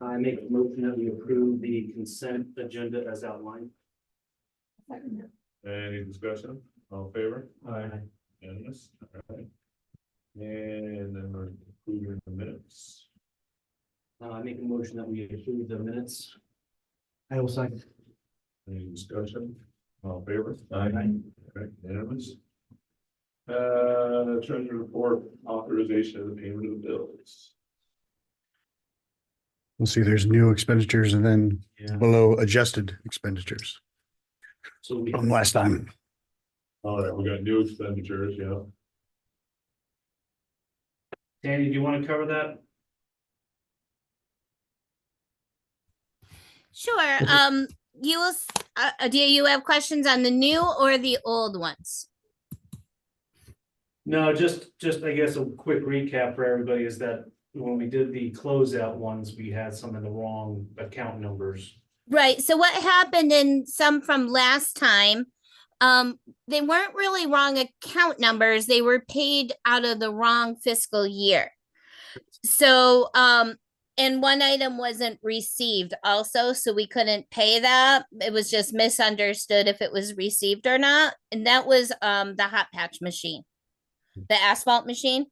I make a motion that we approve the consent agenda as outlined. Any discussion? All in favor? Aye. Unanimous? All right. And then we're approving the minutes. I make a motion that we approve the minutes. I will second. Any discussion? All in favor? Aye. All right, unanimous. Treasury report, authorization of the payment of the bills. We'll see, there's new expenditures and then Yeah. below adjusted expenditures So we from last time. All right, we got new expenditures, yeah. Danny, do you want to cover that? Sure. You will, do you have questions on the new or the old ones? No, just I guess a quick recap for everybody is that when we did the closeout ones, we had some of the wrong account numbers. Right. So what happened in some from last time, they weren't really wrong account numbers. They were paid out of the wrong fiscal year. So, and one item wasn't received also, so we couldn't pay that. It was just misunderstood if it was received or not. And that was the hot patch machine, the asphalt machine.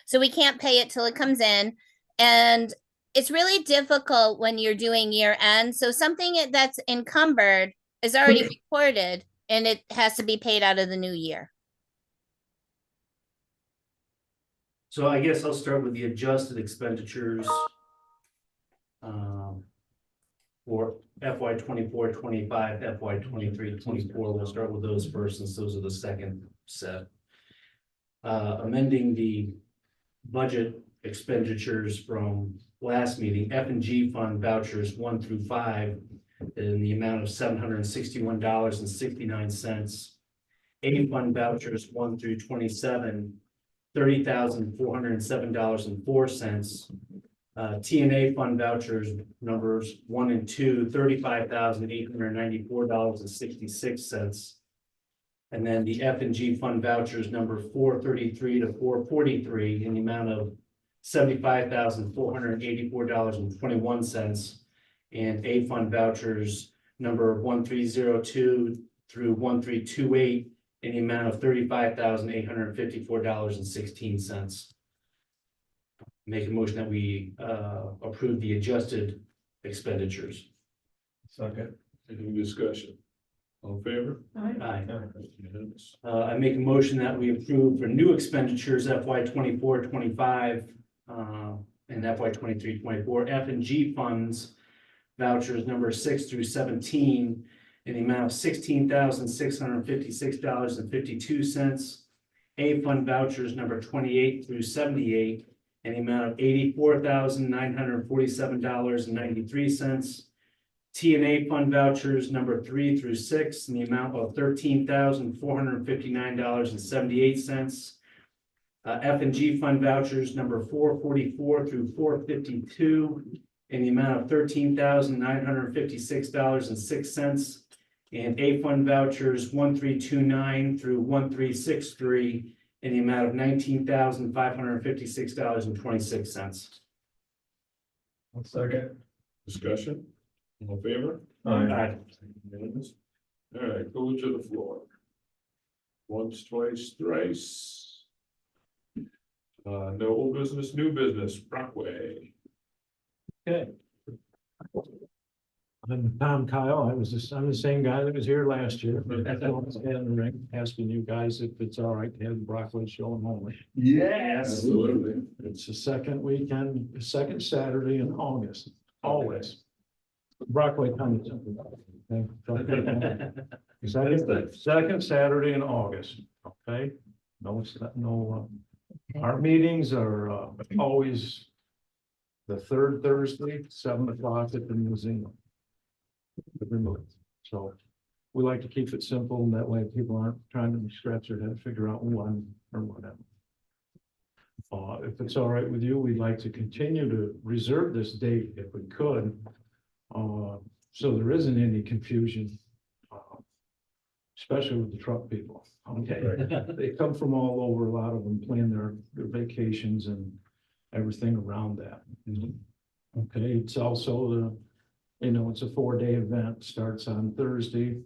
So we can't pay it till it comes in. And it's really difficult when you're doing year end. So something that's encumbered is already recorded and it has to be paid out of the new year. So I guess I'll start with the adjusted expenditures. For FY 24-25, FY 23-24, we'll start with those first, since those are the second set. Amending the budget expenditures from last meeting, F&G fund vouchers 1 through 5 in the amount of $761.69. A fund vouchers 1 through 27, $30,407.04. TNA fund vouchers numbers 1 and 2, $35,894.66. And then the F&G fund vouchers number 433 to 443 in the amount of $75,484.21. And A fund vouchers number 1302 through 1328 in the amount of $35,854.16. Make a motion that we approve the adjusted expenditures. Second. Any discussion? All in favor? Aye. Unanimous. I make a motion that we approve for new expenditures FY 24-25 and FY 23-24 F&G funds vouchers number 6 through 17 in the amount of $16,656.52. A fund vouchers number 28 through 78 in the amount of $84,947.93. TNA fund vouchers number 3 through 6 in the amount of $13,459.78. F&G fund vouchers number 444 through 452 in the amount of $13,956.06. And A fund vouchers 1329 through 1363 in the amount of $19,556.26. Second. Discussion? All in favor? Aye. Unanimous. All right, go to the floor. Once, twice, thrice. No old business, new business, Brockway. Okay. I'm Tom Kyle. I'm the same guy that was here last year. Asking you guys if it's all right to have the Brockway show in home. Yes. Absolutely. It's the second weekend, the second Saturday in August, always. Brockway comes. Second Saturday in August, okay? No, it's not, no, our meetings are always the third Thursday, 7 o'clock at the museum. Every month. So we like to keep it simple, and that way people aren't trying to scratch their head to figure out when or whatever. If it's all right with you, we'd like to continue to reserve this date if we could. So there isn't any confusion, especially with the truck people. Okay, they come from all over. A lot of them plan their vacations and everything around that. Okay, it's also it's a 4-day event, starts on Thursday.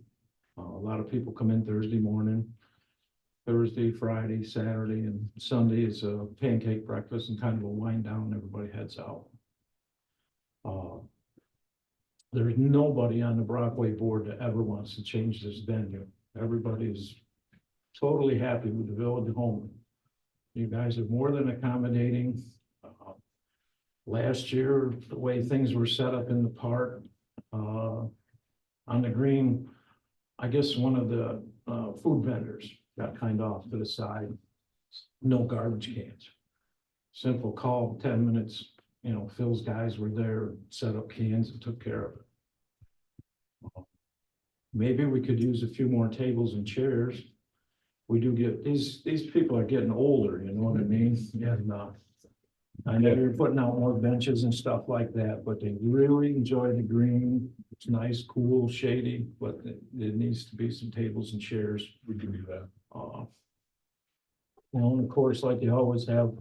A lot of people come in Thursday morning. Thursday, Friday, Saturday, and Sunday is a pancake breakfast and kind of a wind down, everybody heads out. There's nobody on the Brockway board that ever wants to change this venue. Everybody is totally happy with the Village of Homeland. You guys are more than accommodating. Last year, the way things were set up in the park, on the green, I guess one of the food vendors got kind of off to the side. No garbage cans. Simple call, 10 minutes, Phil's guys were there, set up cans and took care of it. Maybe we could use a few more tables and chairs. We do get, these people are getting older, you know what I mean? And I know you're putting out more benches and stuff like that, but they really enjoy the green. It's nice, cool, shady, but there needs to be some tables and chairs. We can do that. And of course, like you always have,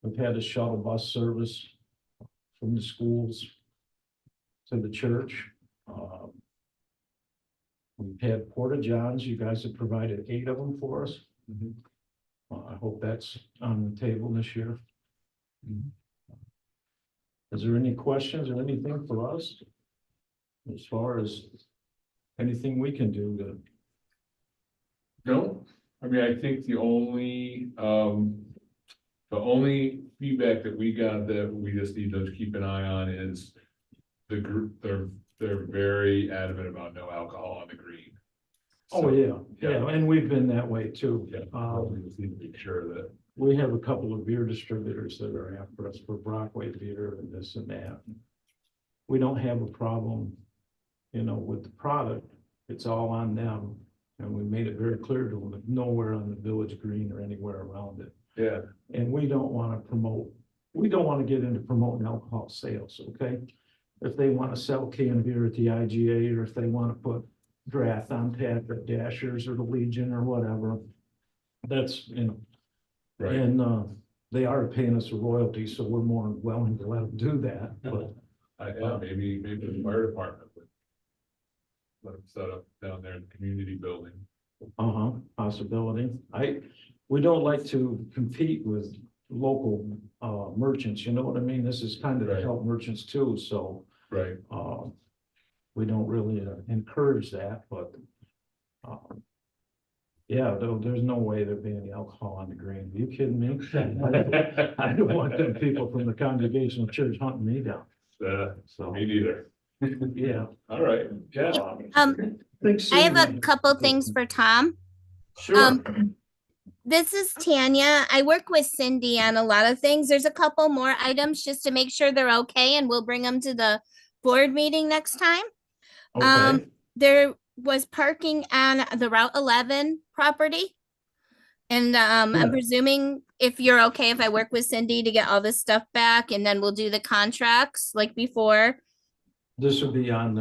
we've had a shuttle bus service from the schools to the church. We've had porta johns. You guys have provided 8 of them for us. I hope that's on the table this year. Is there any questions or anything for us? As far as anything we can do to, No, I mean, I think the only feedback that we got that we just need to keep an eye on is the group, they're very adamant about no alcohol on the green. oh, yeah, and we've been that way too. Yeah, we just need to make sure that. We have a couple of beer distributors that are after us for Brockway beer and this and that. We don't have a problem, with the product. It's all on them. And we made it very clear to them that nowhere on the village green or anywhere around it. Yeah. And we don't want to get into promoting alcohol sales, okay? If they want to sell canned beer at the IGA, or if they want to put draft on tap at Dashers or the Legion or whatever, that's, Right. and they are paying us a royalty, so we're more willing to let them do that, but. Maybe the fire department would let them set up down there in the community building. Possibility. We don't like to compete with local merchants, you know what I mean? This is kind of to Right. help merchants too, so Right. we don't really encourage that, but yeah, there's no way there'd be any alcohol on the green. Are you kidding me? I don't want them people from the Congregational Church hunting me down, so, Me neither. yeah. All right, yeah. I have a couple things for Tom. Sure. This is Tanya. I work with Cindy on a lot of things. There's a couple more items just to make sure they're okay, and we'll bring them to the board meeting next time. Okay. There was parking on the Route 11 property. And I'm presuming if you're okay, if I work with Cindy to get all this stuff back, and then we'll do the contracts like before. This would be on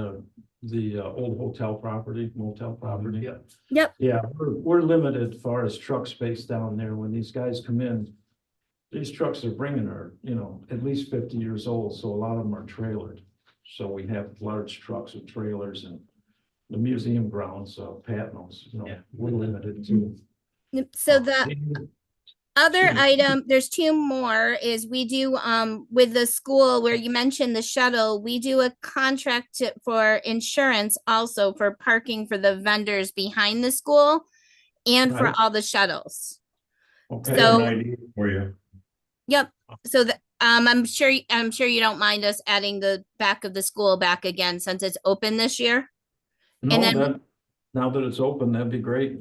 the old hotel property, motel property. Yep. Yeah, we're limited as far as truck space down there. When these guys come in, these trucks they're bringing are, at least 50 years old, so a lot of them are trailered. So we have large trucks with trailers, and the museum grounds, Patnos, we're limited to. So the other item, there's 2 more, is we do with the school where you mentioned the shuttle, we do a contract for insurance also for parking for the vendors behind the school and for Right. all the shuttles. Okay. So For you. yep. So I'm sure you don't mind us adding the back of the school back again since it's open this year. No, and then- now that it's open, that'd be great.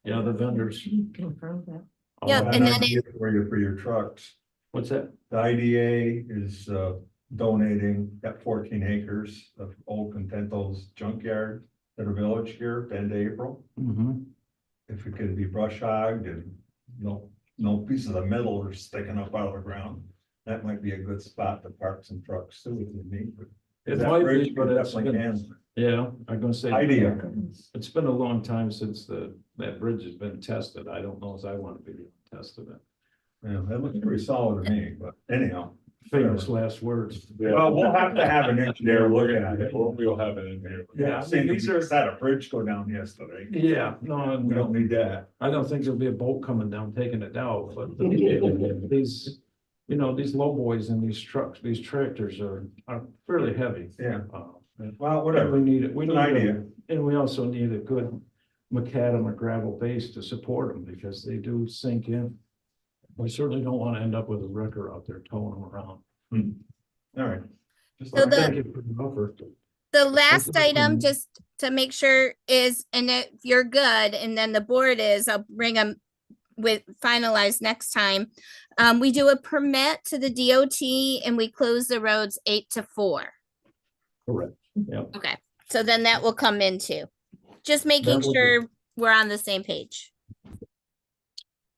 Yeah, the vendors. Confirm that. Yep, Uh, and then For your trucks, What's that? the IDA is donating that 14 acres of old Contento's junkyard to the village here, end of April. Mhm. If it could be brush hogged and no pieces of metal are sticking up out of the ground, that might be a good spot to park some trucks too, if you need. It That might bridge be, but it's definitely been, can. yeah, I'm gonna say. Idea. It's been a long time since that bridge has been tested. I don't know if I want to be tested it. Yeah, that looks pretty solid to me, but anyhow, famous last words. Well, we'll have to have an engineer look We're at gonna, it. we'll have it in here. Yeah, I See, mean, these are, had a bridge go down yesterday. Yeah, no, We don't need that. I don't think there'll be a boat coming down taking it down, but these, you know, these low boys and these trucks, these tractors are fairly heavy. Yeah, And well, we whatever. need it, we It's need an it, idea. and we also need a good macadam or gravel base to support them because they do sink in. We certainly don't want to end up with a wrecker out there towing them around. All right. So the- Thank you for the offer. The last you. item, just to make sure is, and if you're good, and then the board is, I'll bring them with finalized next time. We do a permit to the DOT and we close the roads 8 to 4. Correct. Yeah. Okay, so then that will come in too. Just making will be- sure we're on the same page.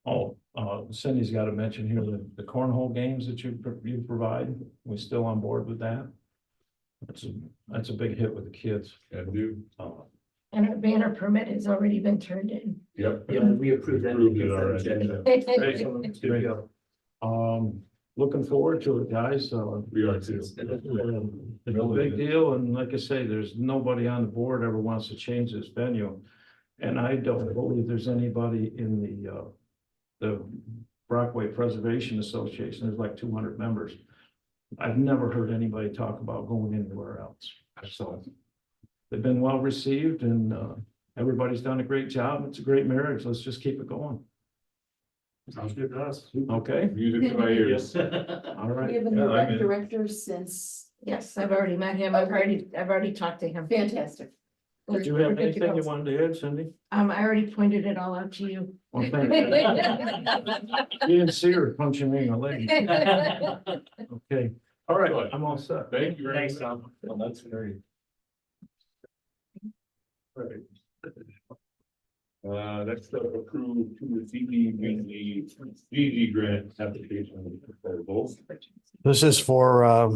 Oh, Cindy's got to mention here the cornhole games that you provide. We still on board with that? That's a big hit with the kids. Can do. And our banner permit has already been turned in. Yep. Yeah, we approved that. Approved it already. Excellent. Good to go. Looking forward to it, guys. We are too. It's a big deal, and like I say, there's nobody on the board ever wants to change this venue. And I don't believe there's anybody in the Brockway Preservation Association. There's like 200 members. I've never heard anybody talk about going anywhere else. So they've been well received, and everybody's done a great job. It's a great marriage. Let's just keep it going. Sounds good to us. Okay, Music to my ears. all We right. have a Yeah, new I'm rec in. director since, Yes, I've already met him. I've already talked to him. fantastic. Did you We're have good to anything go. you wanted to add, Cindy? I already pointed it all out to you. Well, thank you. You didn't see her punching me in the leg. Okay, all right, I'm all set. Thank you very Thanks, much. Tom. Well, that's very. Right. Next up, approve to the DG grant application for both. This is for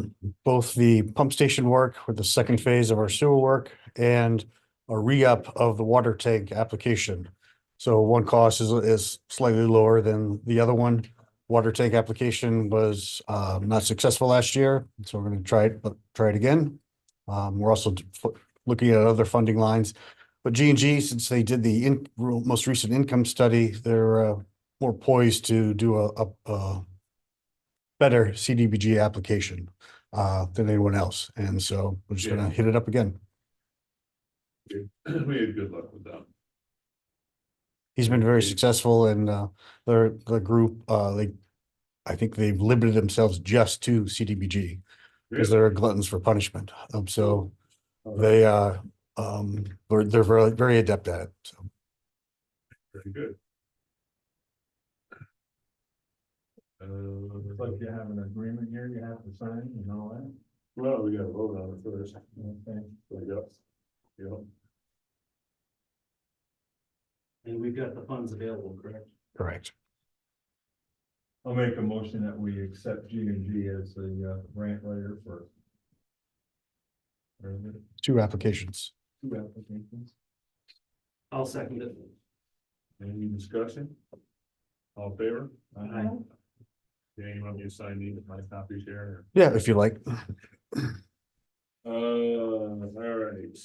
both the pump station work with the second phase of our sewer work and a re-up of the water tank application. So one cost is slightly lower than the other one. Water tank application was not successful last year, so we're going to try it again. We're also looking at other funding lines. But G&G, since they did the most recent income study, they're more poised to do a better CDBG application than anyone else. And so we're just gonna hit it up again. We had good luck with them. He's been very successful, and the group, I think they've limited themselves just to CDBG because they're gluttons for punishment. So they they're very, very adept at it. So Very good. It's like you have an agreement here, you have to sign and all that. Well, we gotta vote on it first. Okay. So, yep. Yep. And we've got the funds available, correct? correct. I'll make a motion that we accept G&G as the grant writer for. Two applications. Two applications. I'll second it. Any discussion? All in favor? Aye. Yeah, you want me to sign these with my copy share? Yeah, if you like. All right.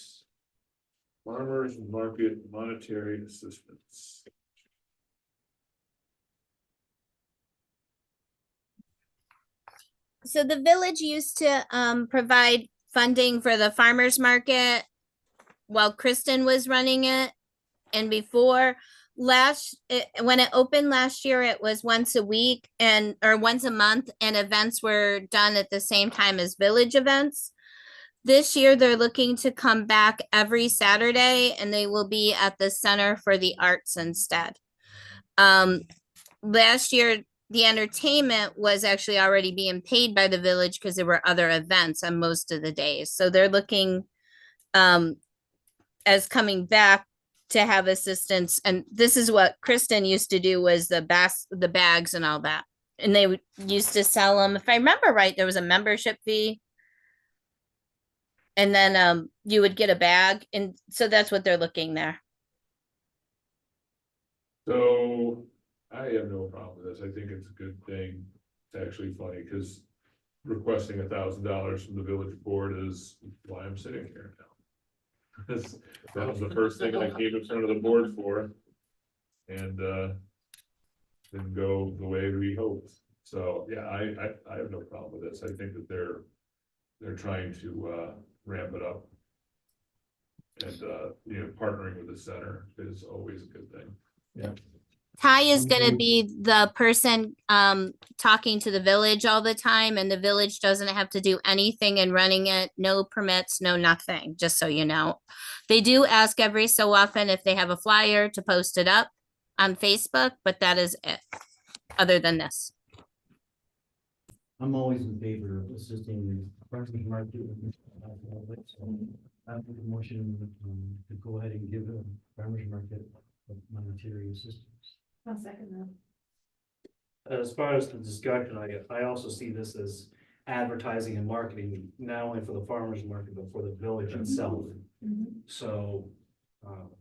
Farmers Market Monetary Assistance. So the village used to provide funding for the farmer's market while Kristen was running it. And before when it opened last year, it was once a week or once a month, and events were done at the same time as village events. This year, they're looking to come back every Saturday, and they will be at the Center for the Arts instead. Last year, the entertainment was actually already being paid by the village because there were other events on most of the days. So they're looking as coming back to have assistance. And this is what Kristen used to do, was the bags and all that. And they used to sell them. If I remember right, there was a membership fee. And then you would get a bag. And so that's what they're looking there. So I have no problem with this. I think it's a good thing. It's actually funny because requesting $1,000 from the village board is why I'm sitting here now. That was the first thing I came in front of the board for. And, didn't go the way we hoped. So, yeah, I have no problem with this. I think that they're trying to, ramp it up. And, partnering with the center is always a good thing. Ty is gonna be the person talking to the village all the time, and the village doesn't have to do anything in running it, no permits, no nothing, just so you know. They do ask every so often if they have a flyer to post it up on Facebook, but that is it, other than this. I'm always in favor of assisting the farmers market. I make a motion to go ahead and give the farmers market monetary assistance. I'll second that. As far as the discussion, I also see this as advertising and marketing, not only for the farmer's market, but for the village itself. So,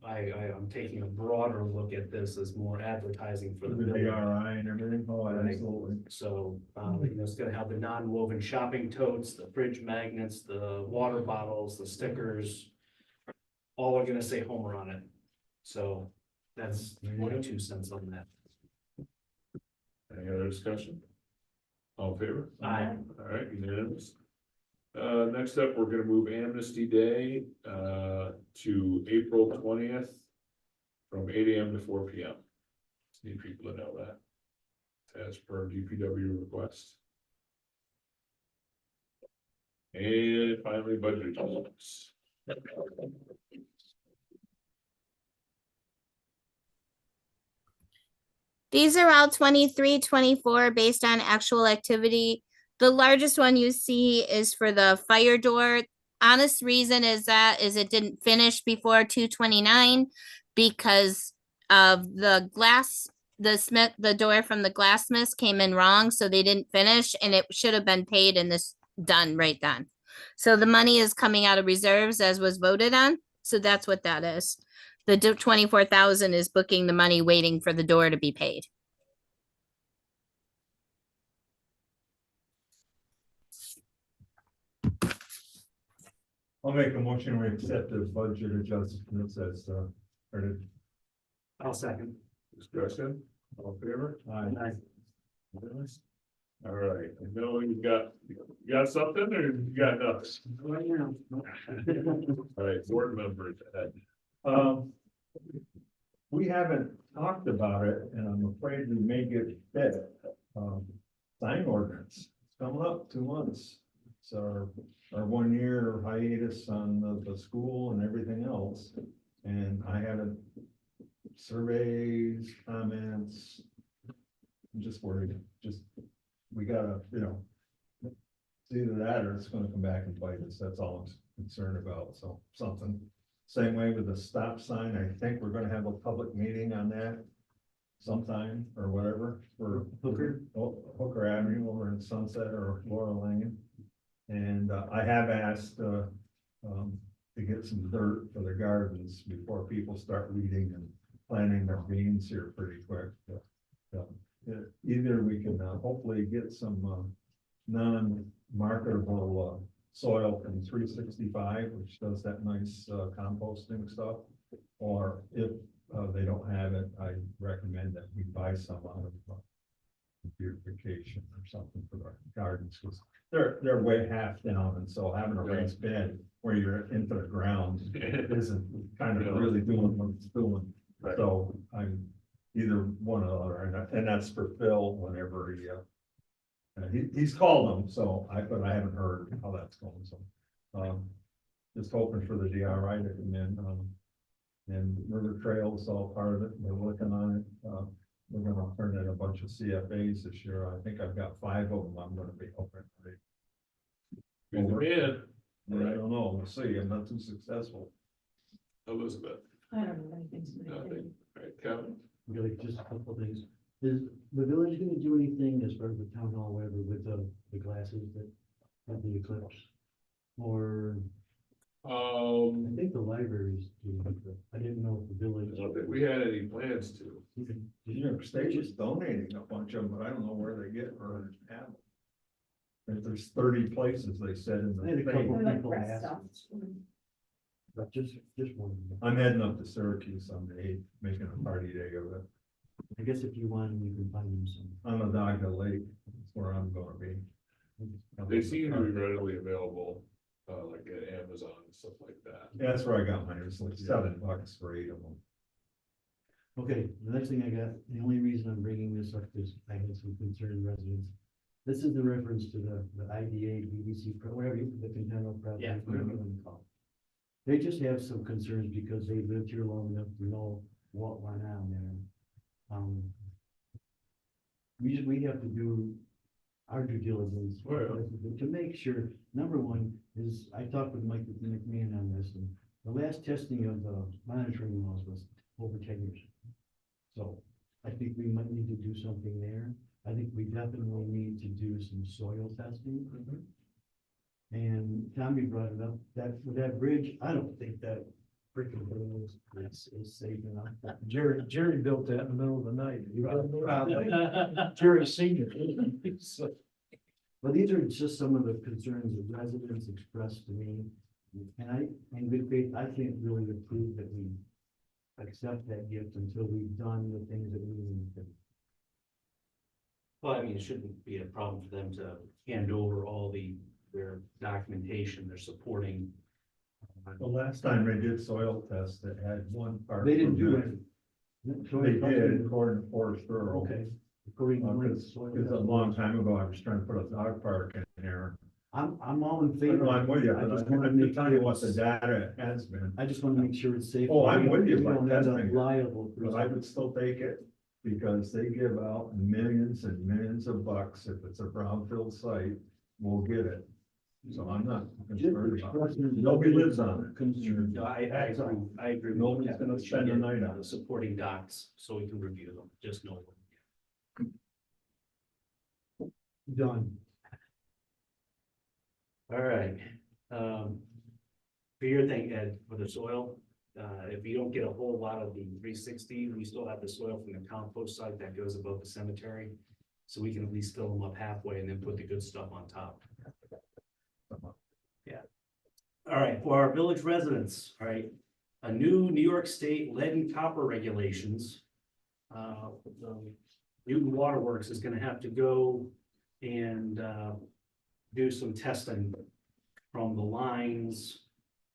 I'm taking a broader look at this as more advertising for the The village. DRI and everything, oh, Right. absolutely. So, it's gonna have the non-woven shopping totes, the fridge magnets, the water bottles, the stickers. All are gonna say Homer on it. So that's my 2 cents on that. Any other discussion? All in favor? Aye. All right, unanimous. Next up, we're gonna move Amnesty Day, to April 20th. From 8 AM to 4 PM. Just need people to know that. As per DPW request. And finally, budget adjustments. These are all 23, 24 based on actual activity. The largest one you see is for the fire door. Honest reason is it didn't finish before 2/29 because of the glass, the door from the glassmith came in wrong, so they didn't finish, and it should have been paid and this done right then. So the money is coming out of reserves as was voted on, so that's what that is. The 24,000 is booking the money waiting for the door to be paid. I'll make a motion, we accept the budget adjustments as, printed. I'll second. Discussion, all in favor? Aye. Unanimous? All right, I know you got something or you got nothing? All right, board members, Ed. We haven't talked about it, and I'm afraid we may get fit. Sign ordinance, it's coming up 2 months. It's our 1 year hiatus on the school and everything else. And I haven't surveys, comments. I'm just worried, we gotta, it's either that or it's gonna come back and bite us. That's all I'm concerned about. So something. Same way with the stop sign. I think we're gonna have a public meeting on that sometime or whatever for Hooker Avenue over in Sunset or Laurel Lane. And I have asked to get some dirt for the gardens before people start weeding and planting their beans here pretty quick. Either we can hopefully get some non-marketable soil from 365, which does that nice composting stuff. Or if they don't have it, I recommend that we buy some out of beautification or something for our gardens, because they're way half down, and so having a raised bed where you're into the ground isn't kind of really doing what it's doing. Right. So I'm either one or the other, and that's for Phil whenever he's called them, but I haven't heard how that's going, so. Just hoping for the DRI to come in, and River Trail is all part of it, we're working on it. We're gonna turn in a bunch of CFAs this year, I think I've got 5 of them I'm gonna be hoping. Good man, I don't know, we'll see, I'm not too successful. Elizabeth. I don't know anything. Nothing. All right, Kevin. Really, just a couple of things. Is the village gonna do anything as far as the town hall, whatever, with the glasses that have the eclipse? Or I think the libraries do, but I didn't know if the I village. don't think we had any plans to. New York State is donating a bunch of them, but I don't know where they get or have them. If there's 30 places, they said in I had a the couple thing. people ask, but just one. I'm heading up to Syracuse on the 8th, making a party day of it. I guess if you want, you can find them some. On the Dogga Lake, that's where I'm gonna be. They seem to be readily available, like at Amazon and stuff like that. Yeah, that's where I got mine, it's like $7 for 8 of them. Okay, the next thing I got, the only reason I'm bringing this up is I had some concerned residents. This is the reference to the IDA, BBC, whatever, the Contento project. Yeah. whatever you want to call it. They just have some concerns because they lived here long enough to know what went on there. We have to do our due diligence to make sure, number one is, I talked with Mike McMahon on this, and the last testing of the monitoring wells was over 10 years. So I think we might need to do something there. I think we definitely need to do some soil testing. And Tommy brought it up, that bridge, I don't think that freaking thing is safe enough. Jerry built that in the middle of the night. Jerry Senior. So, But these are just some of the concerns that residents expressed to me. And in good faith, I can't really approve that we accept that gift until we've done the things that we need to. Well, I mean, it shouldn't be a problem for them to hand over all their documentation, their supporting. The last time they did soil tests, it had one part. They didn't do permit. it. They did, according to Forest Rural. Okay. According to Mike's Because soil a test. long time ago, I was trying to put a dog park in there. I'm all in I favor. know I'm with you, I but just want to I'm make telling you sure what the it's- data has been. I just want to make sure it's safe. Oh, I'm with you, We but don't that's end up been- liable. for But I would still take it, because they give out millions and millions of bucks. If it's a brownfield site, we'll get it. So I'm not concerned about it. Nobody lives on it. Concern. No, I agree, I agree. with Nobody's Kevin. gonna We should spend the get night on it. the supporting docs, so we can review them, just know. Done. All right, for your thing, Ed, for the soil, if you don't get a whole lot of the 360, we still have the soil from the compost site that goes above the cemetery. So we can at least fill them up halfway and then put the good stuff on top. Yeah. All right, for our village residents, all right, a new New York State lead and copper regulations. The Newton Waterworks is gonna have to go and, do some testing from the lines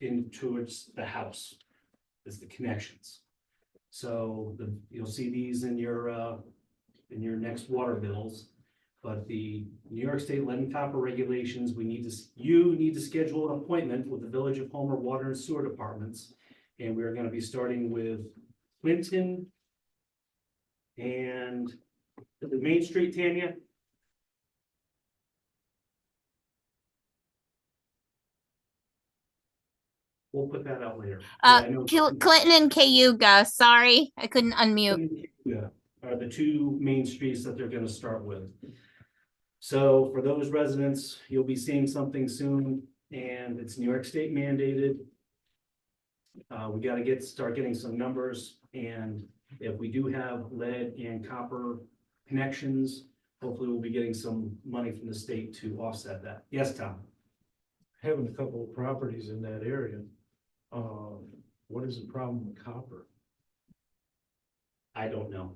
into the house, is the connections. So you'll see these in your next water bills. But the New York State lead and copper regulations, you need to schedule an appointment with the Village of Homer Water and Sewer Departments. And we're gonna be starting with Clinton and the Main Street, Tanya. We'll put that out later. Yeah, I know. Clinton and Cayuga, sorry, I couldn't unmute. Yeah, are the two main streets that they're gonna start with. So for those residents, you'll be seeing something soon, and it's New York State mandated. We gotta start getting some numbers, and if we do have lead and copper connections, hopefully we'll be getting some money from the state to offset that. Yes, Tom? having a couple of properties in that area, what is the problem with copper? I don't know.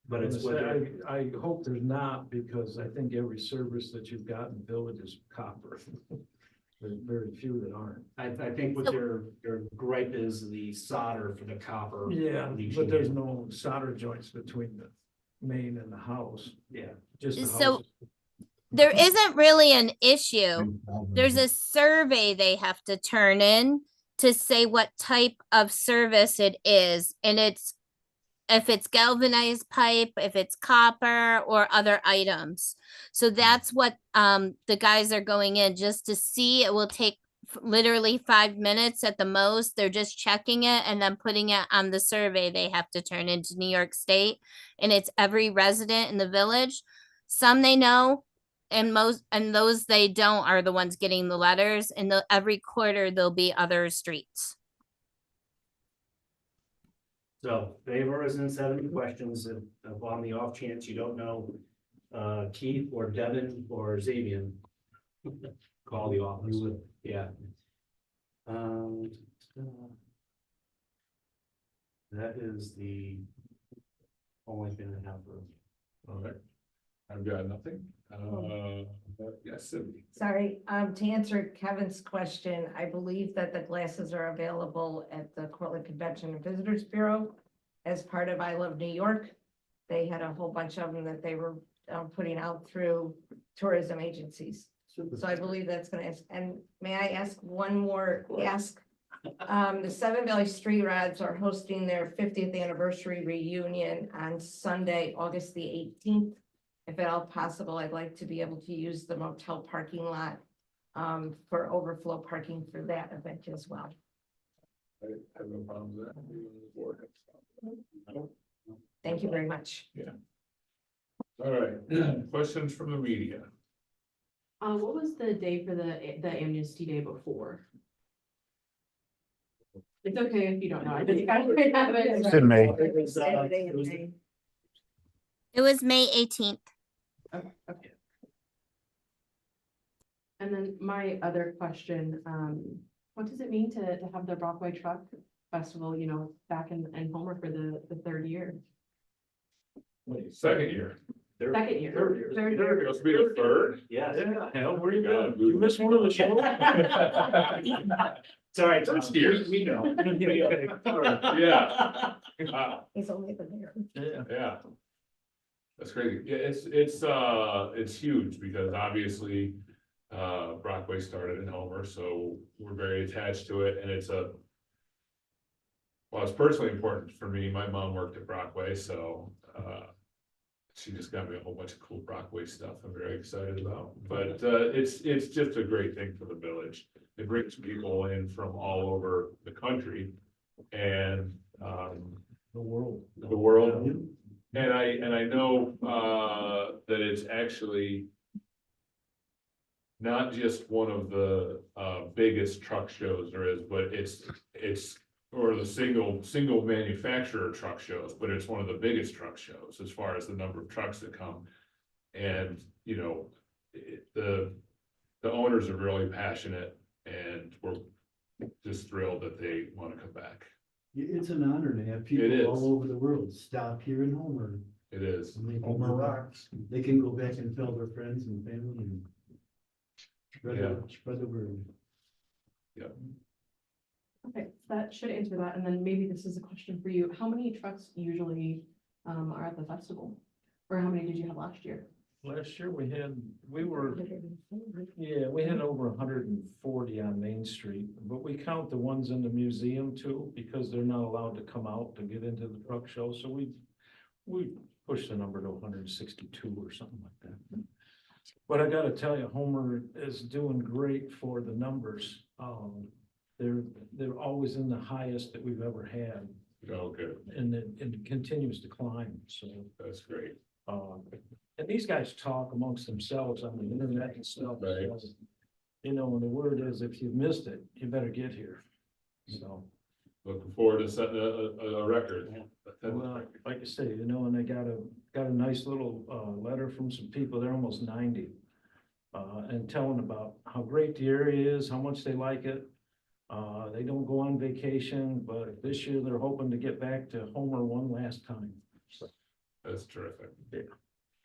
But I'm it's gonna whether, say, I hope there's not, because I think every service that you've got in the village is copper. There's very few that aren't. I think what their gripe is the solder for the copper. Yeah, leaching but there's in. no solder joints between the main and the house, Yeah, just the So- house. There isn't really an issue. There's a survey they have to turn in to say what type of service it is. And it's if it's galvanized pipe, if it's copper or other items. So that's what the guys are going in just to see. It will take literally 5 minutes at the most. They're just checking it and then putting it on the survey they have to turn into New York State. And it's every resident in the village. Some they know, and those they don't are the ones getting the letters. And every quarter there'll be other streets. so if any of our residents have any questions, if on the off chance you don't know, Keith or Devin or Xavier, Call the office, You would. yeah. Um, that is the only thing I have for. All right. I've got nothing. Yes, Cindy. Sorry, to answer Kevin's question, I believe that the glasses are available at the Cortland Convention and Visitors Bureau as part of I Love New York. They had a whole bunch of them that they were putting out through tourism agencies. So I believe that's gonna, and may I ask one more ask? The Seven Valley Street Rods are hosting their 50th anniversary reunion on Sunday, August the 18th. If at all possible, I'd like to be able to use the motel parking lot for overflow parking for that event as well. I have no problem with that. You on the board. Thank you very much. All right, questions from the media? What was the day for the amnesty day before? It's okay if you don't know. I just kind of have It's it. in May. Saturday in May. It was May 18th. Okay. And then my other question, what does it mean to have the Brockway Truck Festival, you know, back in Homer for the third year? Second year. Second year. Third year. Supposed to be the third? Yes. Yeah, hell, where you Yeah. been? You missed one of the shows? Sorry, First year. we know. Yeah. He's only been there. Yeah. Yeah. That's crazy. Yeah, it's huge because obviously, Brockway started in Homer, so we're very attached to it and well, it's personally important for me. My mom worked at Brockway, so, she just got me a whole bunch of cool Brockway stuff I'm very excited about, but, it's just a great thing for the village. It brings people in from all over the country and, The world. the world. And I know, that it's actually not just one of the, biggest truck shows there is, but it's or the single manufacturer truck shows, but it's one of the biggest truck shows as far as the number of trucks that come. And, you know, the owners are really passionate and we're just thrilled that they want to come back. It's an honor to have It people is. all over the world stop here in Homer. It is. And they can Homer go back- rocks. They can go back and tell their friends and family and spread the word. Okay, that should answer that. And then maybe this is a question for you. How many trucks usually are at the festival? Or how many did you have last year? Last year we had over 140 on Main Street, but we count the ones in the museum too, because they're not allowed to come out to get into the truck show, so we pushed the number to 162 or something like that. But I gotta tell you, Homer is doing great for the numbers. They're always in the highest that we've ever had, Oh, good. and it continues to climb, so. That's great. And these guys talk amongst themselves on the internet and stuff. Right. So, you know, and the word is, if you've missed it, you better get here. So, Looking forward to setting a record. well, like I say, you know, and they got a nice little, letter from some people, they're almost 90. And telling about how great the area is, how much they like it. They don't go on vacation, but this year they're hoping to get back to Homer one last time. So, That's terrific. Yeah.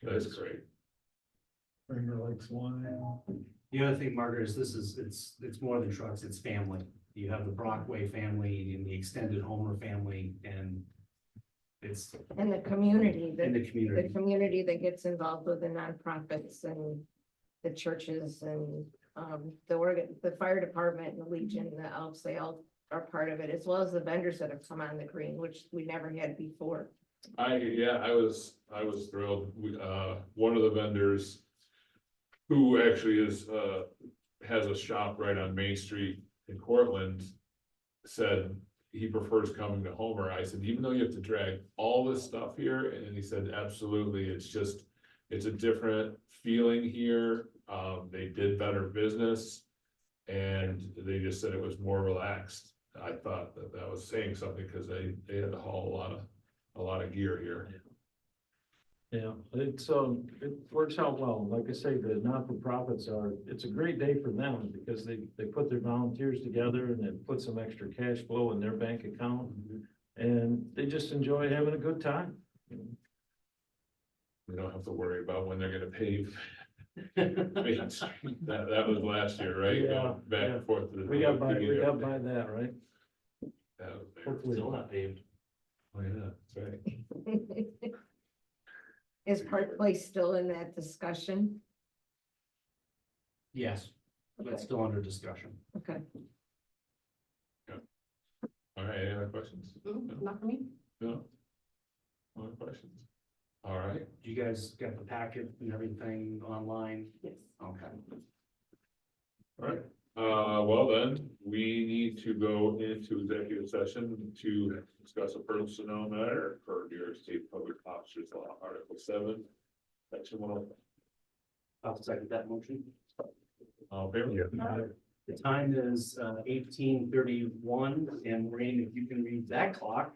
That's great. Finger likes wine. The other thing, Margaret, is it's more than trucks, it's family. You have the Brockway family and the extended Homer family, and it's And the community, in the the community. community that gets involved with the nonprofits and the churches and the fire department and the Legion, the Elks, they all are part of it, as well as the vendors that have come on the green, which we never had before. I was thrilled. One of the vendors who actually has a shop right on Main Street in Cortland said he prefers coming to Homer. I said, even though you have to drag all this stuff here, and he said, absolutely, it's a different feeling here. They did better business and they just said it was more relaxed. I thought that was saying something because they had to haul a lot of gear here. Yeah, it works out well. Like I say, the not-for-profits it's a great day for them because they put their volunteers together and it puts some extra cash flow in their bank account. And they just enjoy having a good time. We don't have to worry about when they're gonna pave. Main Street. That was last year, right? Yeah, Going back yeah. and forth to the. We got by that, right? That was there. Hopefully Still not paved. Oh, yeah, that's right. Is Park Place still in that discussion? Yes, that's still under discussion. Okay. All right, any other questions? Not for me. No? More questions? All right, You guys got the packet and everything online? Yes. Okay. all right. Well then, we need to go into executive session to discuss a personnel matter for New York State Public Officers Law, Article 7, Section 1. I'll second that motion. Favor? The time is 18:31, and Maureen, if you can read that clock.